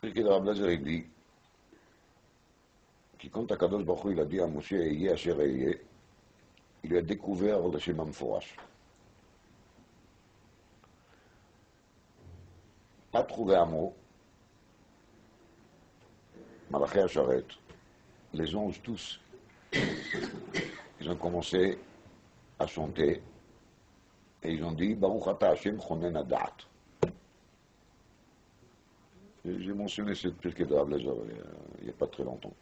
Pirkei de Rabbi Eliezer, il dit que quand Akadosh Baruch Hu, il a dit à Moshe, Ehyeh asher ehyeh, il lui a découvert le Shema Meforash. Pas trouvé un mot, Malachi Asharet, les anges tous, ils ont commencé à chanter. Et ils ont dit, Baruch Ata Hashem Chonen Hadat. J'ai mentionné cette Pirkei de Rabbi Eliezer il n'y a pas très longtemps.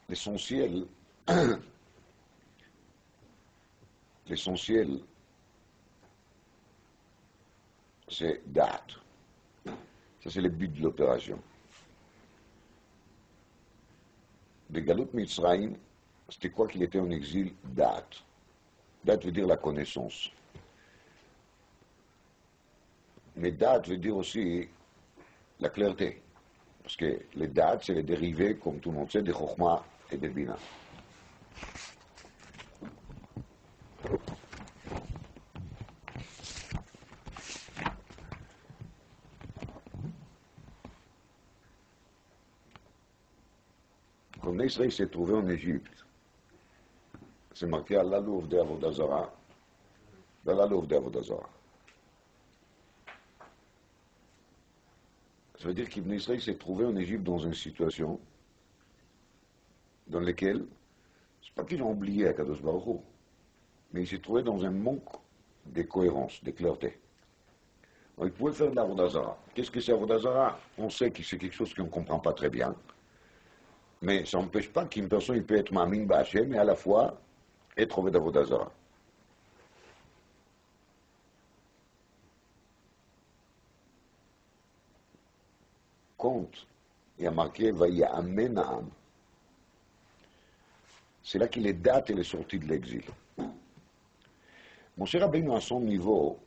L'essentiel, c'est Dat. Ça, c'est le but de l'opération. De Galut Mitzrayim, c'était quoi qu'il était en exil? Dat. Dat veut dire la connaissance. Mais Dat veut dire aussi la clarté. Parce que les Dat, c'est les dérivés, comme tout le monde sait, de Chokhmah et de Bina. Quand Israël s'est trouvé en Égypte, c'est marqué Allah l'ouvre de Avodazara, d'Allah l'ouvre de Avodazara. Ça veut dire qu'Ibn Israël s'est trouvé en Égypte dans une situation dans laquelle, c'est pas qu'ils ont oublié Akadosh Baruch Hu, mais il s'est trouvé dans un manque de cohérence, de clarté. Alors, il pouvait faire de l'Avodazara. Qu'est-ce que c'est l'Avodazara? On sait que c'est quelque chose qu'on ne comprend pas très bien. Mais ça n'empêche pas qu'une personne il peut être Ma'amin B'Hashem et à la fois être Oved Avodazara. quand il y a marqué Vayamen Ha'am, c'est là qu'il est date et est sorti de l'exil. Moshe Rabbeinu, à son niveau,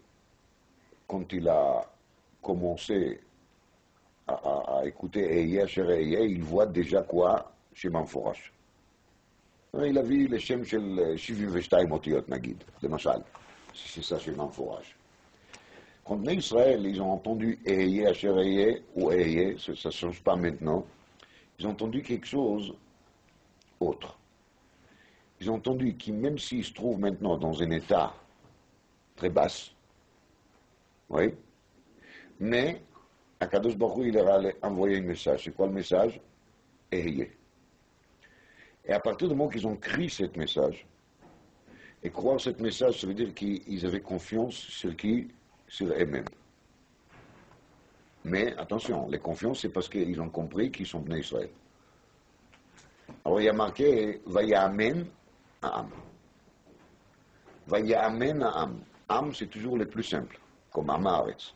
quand il a commencé à écouter Eye Asher Eye, il voit déjà quoi chez Manforash. Il a vu les Shem של 72 אותיות נגיד, למשל, c'est ça chez Manforash. Quand les Israël, ils ont entendu Eye Asher Eye ou Eye, ça ne change pas maintenant, ils ont entendu quelque chose autre. Ils ont entendu que même s'ils se trouvent maintenant dans un état très bas, oui, mais Akadosh Baruch Hu, il leur a envoyé un message. C'est quoi le message? Eye. Et à partir du moment qu'ils ont crié ce message, et croire ce message, ça veut dire qu'ils avaient confiance sur qui? Sur eux-mêmes. Mais attention, les confiances, c'est parce qu'ils ont compris qu'ils sont venus Israël. Alors il y a marqué Vayamen Ha'am. Vayamen Ha'am. Am, c'est toujours le plus simple, comme Amaretz.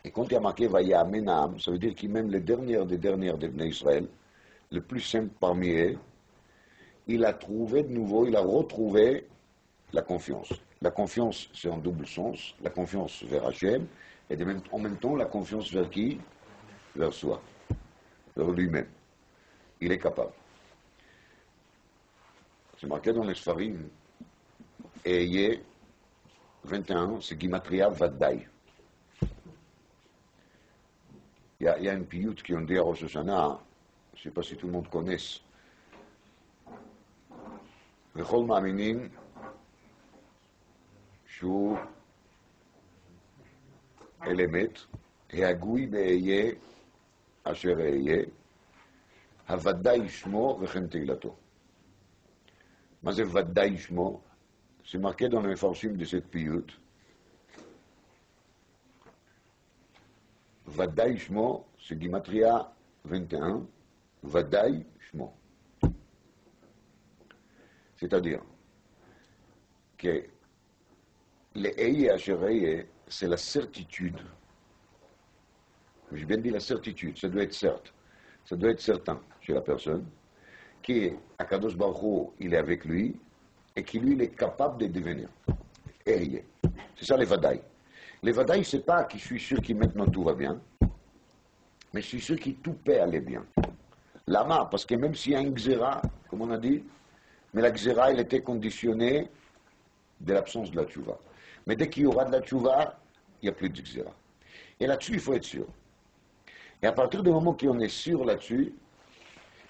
Et quand il y a marqué Vayamen Ha'am, ça veut dire que même les dernières des Bnei Israël, le plus simple parmi eux, il a trouvé de nouveau, il a retrouvé la confiance. La confiance, c'est en double sens, la confiance vers Hachem, et en même temps la confiance vers qui? Vers soi, vers lui-même. Il est capable. C'est marqué dans les Sfarim, Eye 21, c'est Gimatria Vaddaï. Il y a une piyut qui on dit à Rosh Hashanah, je ne sais pas si tout le monde connaît. Vechol ma'aminim shu elemet ההגוי באהיה אשר אהיה, הוודאי שמו וכן תהילתו. מה זה ודאי שמו? C'est marqué dans les farshim de cette piyut. Vadaï Shmo, c'est Gimatria 21, Vadaï Shmo. C'est-à-dire que les Eye Asher Eye, c'est la certitude. J'ai bien dit la certitude, ça doit être certes, ça doit être certain chez la personne, qui Akadosh Baruch Hu, il est avec lui, et qui lui, il est capable de devenir. Eye. C'est ça les Vadaï. Les Vadaï, c'est pas que je suis sûr que maintenant tout va bien, mais je suis sûr que tout peut aller bien. Lama, parce que même s'il y a une xéra, comme on a dit, mais la xéra, elle était conditionnée de l'absence de la tchouva. Mais dès qu'il y aura de la tchouva, il n'y a plus de xéra. Et là-dessus, il faut être sûr. Et à partir du moment qu'on est sûr là-dessus,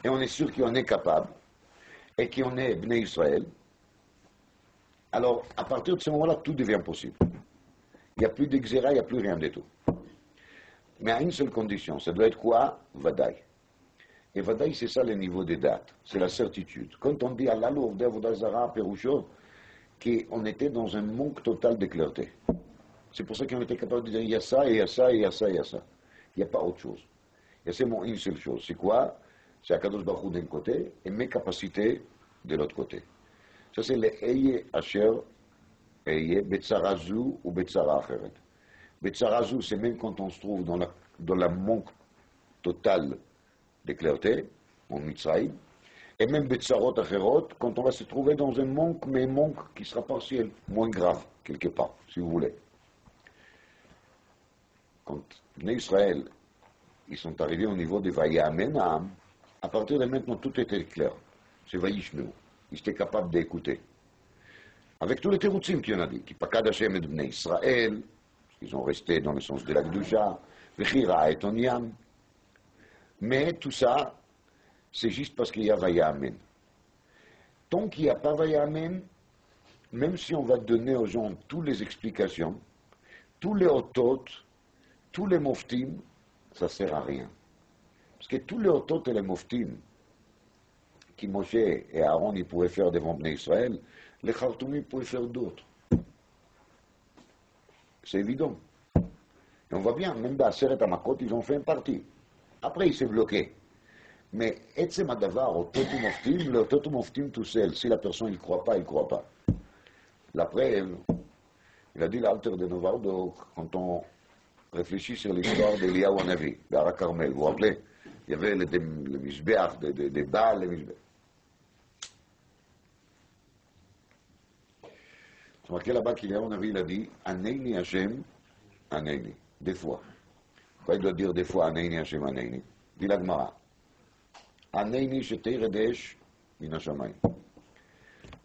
et on est sûr qu'on est capable, et qu'on est Bnei Israël, alors à partir de ce moment-là, tout devient possible. Il n'y a plus d'exéra, il n'y a plus rien du tout. Mais à une seule condition, ça doit être quoi? Vadaï. Et Vadaï, c'est ça le niveau des dates, c'est la certitude. Quand on dit Allah l'Ovda Vodazara Perusho, qu'on était dans un manque total de clarté. C'est pour ça qu'on était capable de dire il y a ça, et il y a ça, et il y a ça, et il y a ça. Il n'y a pas autre chose. Il y a seulement une seule chose. C'est quoi? C'est Akadosh Baruch Hu d'un côté et mes capacités de l'autre côté. Ça, c'est les Eye Asher Eye, Betsarazu ou Betsara Acheret. Betsarazu, c'est même quand on se trouve dans la manque totale de clarté, en Mitzrayim, et même Betsarot Acherot, quand on va se trouver dans un manque, mais un manque qui sera partiel, moins grave, quelque part, si vous voulez. Quand les Israël, ils sont arrivés au niveau de Vayamen Ha'am, à partir de maintenant, tout était clair. C'est Vayishmeu. Ils étaient capables d'écouter. Avec tous les teroutzim qu'il y en a dit, qui Pakad Hashem et Bnei Israël, ils ont resté dans le sens de la Gdusha, Vechira et Onyam. Mais tout ça, c'est juste parce qu'il y a Vayamen. Tant qu'il n'y a pas Vayamen, même si on va donner aux gens toutes les explications, tous les otot, tous les moftim, ça ne sert à rien. Parce que tous les otot et les moftim, qui Moshe et Aaron ils pouvaient faire devant Bnei Israël, les Khartoumim pouvaient faire d'autres. C'est évident. Et on voit bien, même dans Seret Hamakot, ils ont fait une partie. Après, il s'est bloqué. Mais Etzem Adavar, au Totu Moftim, le Totu Moftim tout seul, si la personne ne croit pas, il ne croit pas. La preuve, il a dit l'alter de Novardo, quand réfléchis sur l'histoire d'Eliyahu Hanavi, d'Ara Carmel. Vous vous rappelez? Il y avait le Mizbeach, des Baal, les Mizbeach. C'est marqué là-bas qu'Eliyahu Hanavi, il a dit Aneini Hashem, Aneini. Des fois. Pourquoi il doit dire des fois Aneini Hashem, Aneini? Dit la Gemara. Aneini sheteir edesh min hashamayim.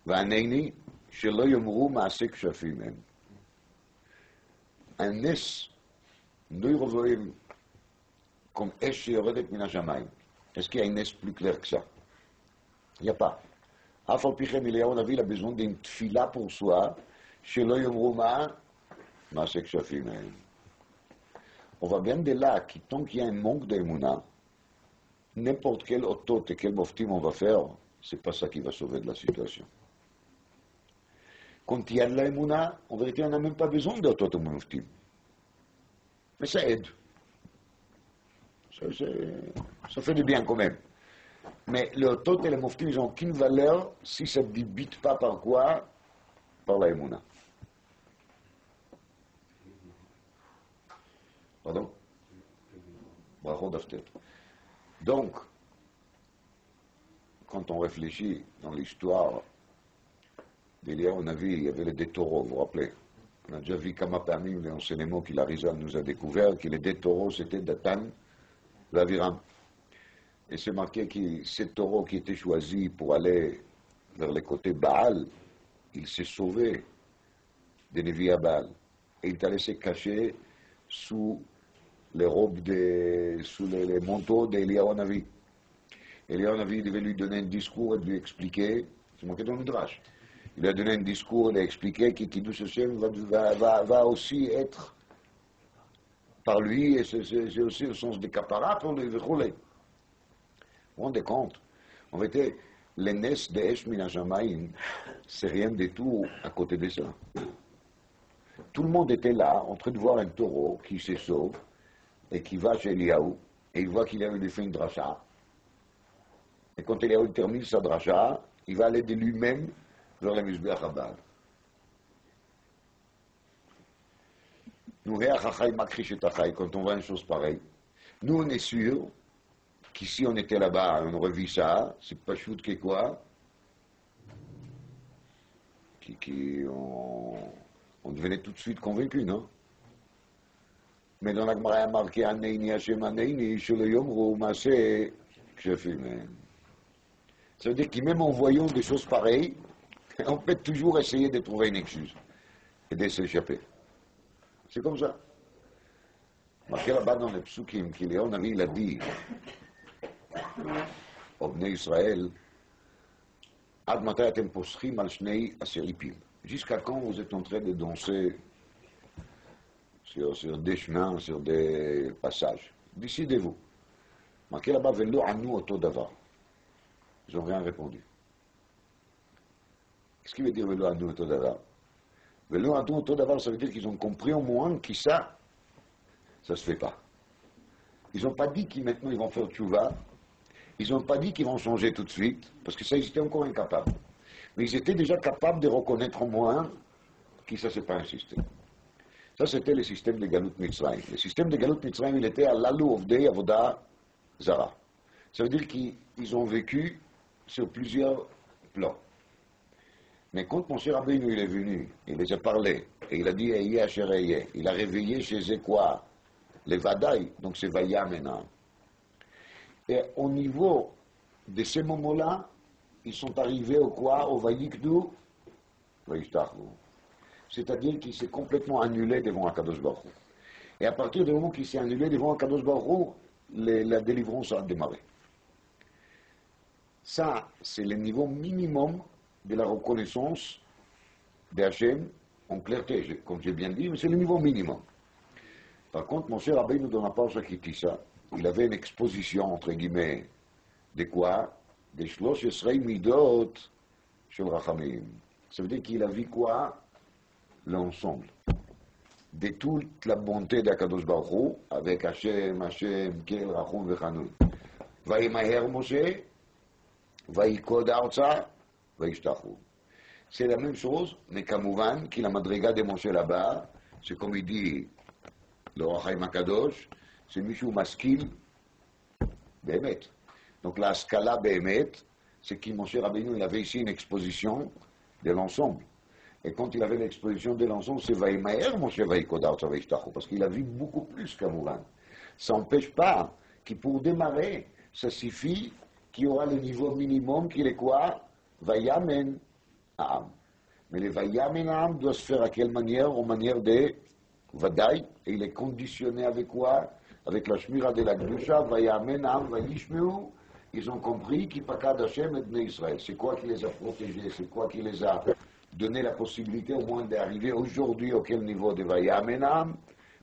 V'aneini shelo yomru ma'aseh kshafim hem. Un nes, nous revoyons comme Esh שיורדת מן השמיים. Est-ce qu'il y a un nez plus clair que ça? Il n'y a pas. אף על פי כן אליהו הנביא il a besoin d'une תפילה pour soi, שלא יאמרו מה? מעשה כשפים הם. On va bien de là, que tant qu'il y a un manque d'émouna, n'importe quel auto et quel moftim on va faire, c'est pas ça qui va sauver de la situation. Quand il y a de l'émouna, en vérité, on n'a même pas besoin d'auto et moftim. Mais ça aide. Ça fait du bien quand même. Mais le auto et les moftim, ils n'ont aucune valeur si ça ne débite pas par quoi? Par la émouna. Pardon? Bravo d'after. Donc, quand on réfléchit dans l'histoire d'Eliyahu Hanavi, il y avait les deux taureaux, vous vous rappelez? On a déjà vu Kama Pamim, les enseignements qu'il nous a découvert, que les deux taureaux c'était Datan et Aviram. Et c'est marqué que ces taureaux qui étaient choisis pour aller vers le côté Baal, il s'est sauvé des Nevi à Baal. Et il t'a laissé cacher sous les robes, sous les manteaux d'Eliyahu Hanavi. Eliyahu Hanavi devait lui donner un discours et lui expliquer, c'est marqué dans le Midrash. Il lui a donné un discours et expliqué que Kiddush Hashem va aussi être par lui, et c'est aussi le sens de Kapara pour lui. Vous vous rendez compte? En fait, le Nes de Esh Min HaShamayim, c'est rien du tout à côté de ça. Tout le monde était là, en train de voir un taureau qui se sauve, et qui va chez Eliyahu, et il voit qu'il a fait une dracha. Et quand Eliyahu termine sa dracha, il va aller de lui-même vers le Mizbeach HaBaal. Nous, quand on voit une chose pareille, nous on est sûr que si on était là-bas, on aurait vu ça, c'est pas chouette que quoi, on devenait tout de suite convaincu, non? Mais dans la Gemara, il y a marqué Aneini Hashem Aneini, Shelo Yomru Maaseh Kshafim hem. Ça veut dire que même en voyant des choses pareilles, on peut toujours essayer de trouver une excuse et de s'échapper. C'est comme ça. Marqué là-bas dans les psukim, qu'Eliyahu Hanavi il a dit au Bnei Israël, Ad matay atem poschim al shnei aseripim. Jusqu'à quand vous êtes en train de danser sur des chemins, sur des passages? Décidez-vous. Marqué là-bas, Velo anu oto davar. Ils n'ont rien répondu. Qu'est-ce qui veut dire Velo anu oto davar? Velo anu oto davar, ça veut dire qu'ils ont compris au moins que ça se fait pas. Ils n'ont pas dit qu'ils maintenant ils vont faire tchouva. Ils n'ont pas dit qu'ils vont changer tout de suite, parce que ça, ils étaient encore incapables. Mais ils étaient déjà capables de reconnaître au moins que ça, c'est pas un système. Ça, c'était le système de Galut Mitzrayim. Le système de Galut Mitzrayim, il était à l'Alou Ovdei Avoda Zara. Ça veut dire qu'ils ont vécu sur plusieurs plans. Mais quand Moshe Rabbeinu il est venu, il les a parlé, et il a dit Eye Asher Eye, il a réveillé chez eux quoi? Les Vadaï, donc c'est Vaya maintenant. Et au niveau de ces moments-là, ils sont arrivés au quoi? Au Vayikdu, Vayishtachu. C'est-à-dire qu'il s'est complètement annulé devant Akadosh Baruch Hu. Et à partir du moment qu'il s'est annulé devant Akadosh Baruch Hu, la délivrance a démarré. Ça, c'est le niveau minimum de la reconnaissance d'Hachem en clarté, comme j'ai bien dit, mais c'est le niveau minimum. Par contre, Moshe Rabbeinu dans la parasha Kitissa, il avait une exposition, entre guillemets, de quoi? Des 13 midot shel rachamim. Ça veut dire qu'il a vu quoi? L'ensemble. De toute la bonté d'Akadosh Baruch Hu, avec Hashem, Kel, Rachum v'Chanun. Vayimaher Moshe, Vayikod Arza, Vayishtachu. C'est la même chose, mais Kamouvan, qui la madriga de Moshe là-bas, c'est comme il dit le Rachaim Akadosh, c'est Michou Maskil, Bémet. Donc la Scala Bémet, c'est que Moshe Rabbeinu, il avait ici une exposition de l'ensemble. Et quand il avait l'exposition de l'ensemble, c'est Vaïmaer, Moshe Vaïkodar, parce qu'il a vu beaucoup plus qu'Amouran. Ça n'empêche pas que pour démarrer, ça suffit qu'il y aura le niveau minimum qui est quoi? Vayamen Am. Mais le Vayamen Am doit se faire à quelle manière? En manière de Vadaï, et il est conditionné avec quoi? Avec la Shmira de la Gdusha, Vayamen Am, Vayishmeu. Ils ont compris qu'Ipakad Hashem et Bnei Israël. C'est quoi qui les a protégés? C'est quoi qui les a donné la possibilité au moins d'arriver aujourd'hui auquel niveau de Vayamen Am?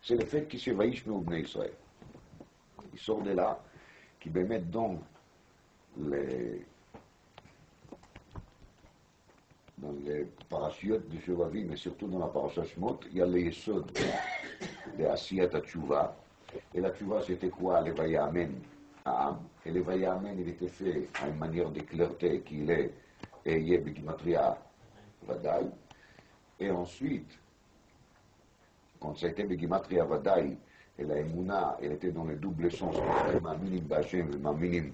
C'est le fait qu'ils se Vayishmeu Bnei Israël. Ils sortent de là, qui mettent dans les parachutes de Shuvavim, mais surtout dans la parasha Shmot, il y a les Yesod de Asiyat HaTshuva. Et la Tshuva, c'était quoi? Le Vayamen Am. Et le Vayamen, il était fait à une manière de clarté qu'il est Eye Begimatria Vadaï. Et ensuite, quand ça a été Begimatria Vadaï, et la Emouna, elle était dans le double sens, Maminim B'Hashem et Maminim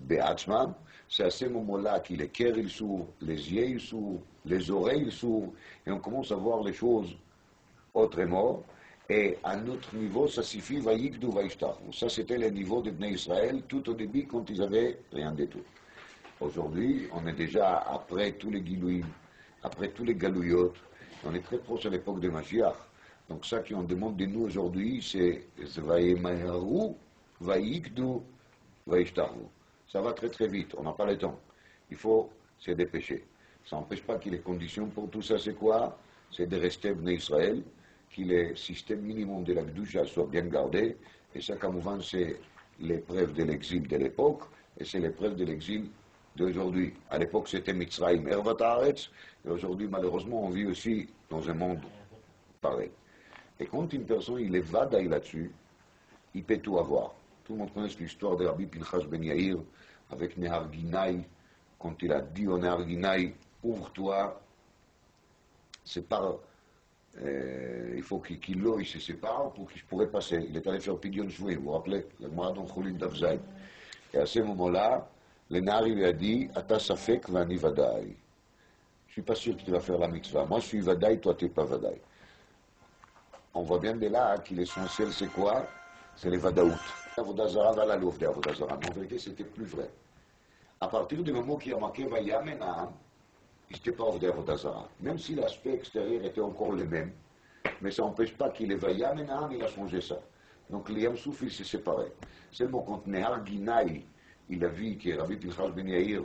Be'atzman, c'est à ce moment-là qu'il est cœur il s'ouvre, les yeux ils s'ouvrent, les oreilles ils s'ouvrent, et on commence à voir les choses autrement. Et à notre niveau, ça suffit, Vaïkdu Vaïshtachu. Ça, c'était le niveau de Bnei Israël, tout au début, quand ils avaient rien du tout. Aujourd'hui, on est déjà après tous les Gilouim, après tous les Galouyot, on est très proche à l'époque de Mashiach. Donc ça qu'on demande de nous aujourd'hui, c'est Vaïmaharu, Vaïkdu, Vaïshtachu. Ça va très très vite, on n'a pas le temps. Il faut se dépêcher. Ça n'empêche pas que les conditions pour tout ça, c'est quoi? C'est de rester Bnei Israël, que le système minimum de la Gdusha soit bien gardé. Et ça, comme c'est l'épreuve de l'exil de l'époque, et c'est l'épreuve de l'exil d'aujourd'hui. À l'époque, c'était Mitzrayim, Ervat Haaretz, et aujourd'hui, malheureusement, on vit aussi dans un monde pareil. Et quand une personne, il est vadaï là-dessus, il peut tout avoir. Tout le monde connaît l'histoire de Rabbi Pinchas Ben Yair, avec Nehar Ginaï, quand il a dit au Nehar Ginaï, ouvre-toi, sépare, il faut qu'il il se sépare pour qu'il pourrait passer. Il est allé faire Pidyon Shvouim, vous vous rappelez, le Moradon Cholim d'Avzaï. Et à ce moment-là, le Nehar lui a dit, Ata Safek Vani Vadaï. Je ne suis pas sûr que tu vas faire la mitzvah. Moi, je suis Vadaï, toi, tu n'es pas Vadaï. On voit bien de là qu'il est essentiel, c'est quoi? C'est les Vadaout. Avodazara va la louve de Avodazara. Mais en vérité, c'était plus vrai. À partir du moment qu'il y a marqué Vayamenam, il n'était pas de Avodazara. Même si l'aspect extérieur était encore le même, mais ça n'empêche pas qu'il est Vayamenam, il a changé ça. Donc l'Yam Souf, il s'est séparé. Seulement quand Nehar Ginaï, il a vu que Rabbi Pinchas Ben Yair,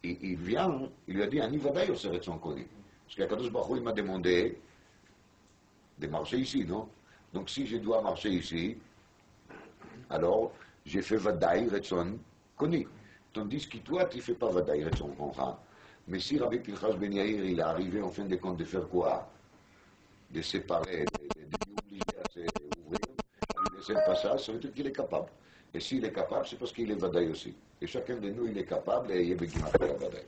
il vient, il lui a dit, Ani Vadaï au Seret son connu. Parce qu'Akadosh Baruch Hu, il m'a demandé de marcher ici, non? Donc si je dois marcher ici, alors j'ai fait Vadaï Retson Koni. Tandis que toi, tu ne fais pas Vadaï Retson Koncha. Mais si Rabbi Pinchas Ben Yair, il est arrivé en fin de compte de faire quoi? De séparer, de l'obliger à s'ouvrir, de laisser le passage, ça veut dire qu'il est capable. Et s'il est capable, c'est parce qu'il est Vadaï aussi. Et chacun de nous, il est capable et il est Bekimat Vadaï.